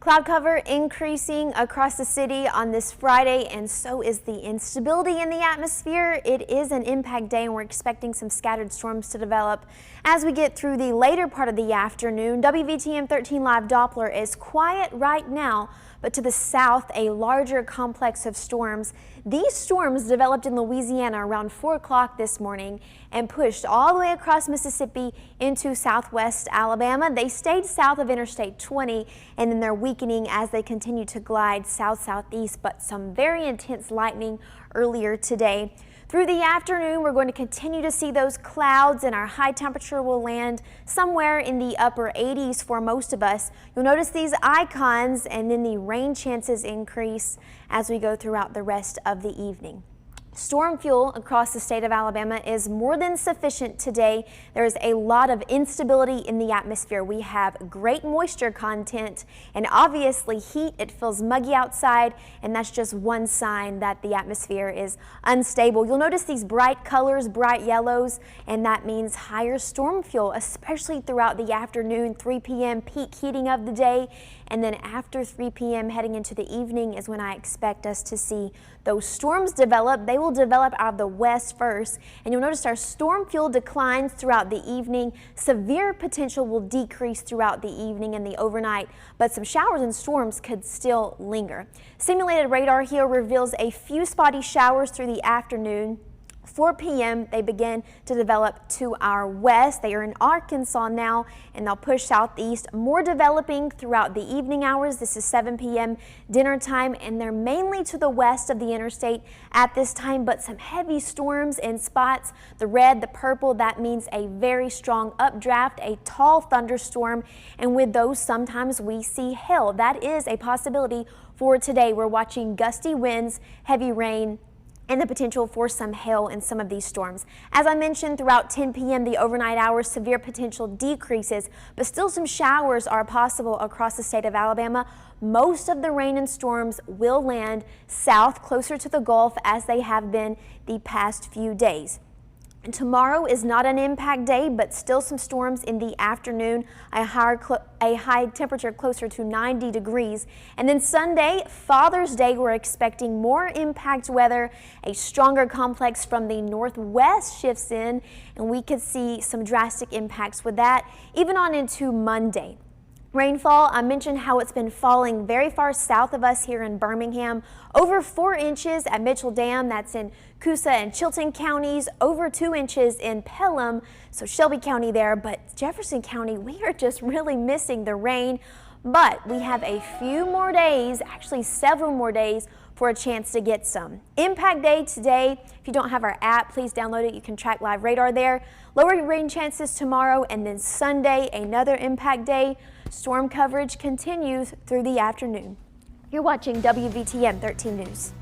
Cloud cover increasing across the city on this Friday, and so is the instability in the atmosphere. It is an impact day, and we're expecting some scattered storms to develop as we get through the later part of the afternoon. WVTM 13 Live Doppler is quiet right now, but to the south, a larger complex of storms. These storms developed in Louisiana around 4 o'clock this morning and pushed all the way across Mississippi into southwest Alabama. They stayed south of Interstate 20, and then they're weakening as they continue to glide south-southeast, but some very intense lightning earlier today. Through the afternoon, we're going to continue to see those clouds, and our high temperature will land somewhere in the upper 80s for most of us. You'll notice these icons, and then the rain chances increase as we go throughout the rest of the evening. Storm fuel across the state of Alabama is more than sufficient today. There is a lot of instability in the atmosphere. We have great moisture content and obviously heat. It feels muggy outside, and that's just one sign that the atmosphere is unstable. You'll notice these bright colors, bright yellows, and that means higher storm fuel, especially throughout the afternoon, 3 p.m. peak heating of the day. And then after 3 p.m. heading into the evening is when I expect us to see those storms develop. They will develop out of the west first, and you'll notice our storm fuel declines throughout the evening. Severe potential will decrease throughout the evening and the overnight, but some showers and storms could still linger. Simulated radar here reveals a few spotty showers through the afternoon. 4 p.m. they begin to develop to our west. They are in Arkansas now, and they'll push southeast, more developing throughout the evening hours. This is 7 p.m. dinner time, and they're mainly to the west of the interstate at this time, but some heavy storms in spots. The red, the purple, that means a very strong updraft, a tall thunderstorm, and with those sometimes we see hail. That is a possibility for today. We're watching gusty winds, heavy rain, and the potential for some hail in some of these storms. As I mentioned, throughout 10 p.m. the overnight hours, severe potential decreases, but still some showers are possible across the state of Alabama. Most of the rain and storms will land south, closer to the Gulf, as they have been the past few days. And tomorrow is not an impact day, but still some storms in the afternoon, a high temperature closer to 90 degrees. And then Sunday, Father's Day, we're expecting more impact weather. A stronger complex from the northwest shifts in, and we could see some drastic impacts with that, even on into Monday. Rainfall, I mentioned how it's been falling very far south of us here in Birmingham. Over 4 inches at Mitchell Dam, that's in Coosa and Chilton counties, over 2 inches in Pelham, so Shelby County there, but Jefferson County, we are just really missing the rain. But we have a few more days, actually several more days, for a chance to get some. Impact day today. If you don't have our app, please download it. You can track live radar there. Lower rain chances tomorrow, and then Sunday, another impact day. Storm coverage continues through the afternoon. You're watching WVTM 13 News.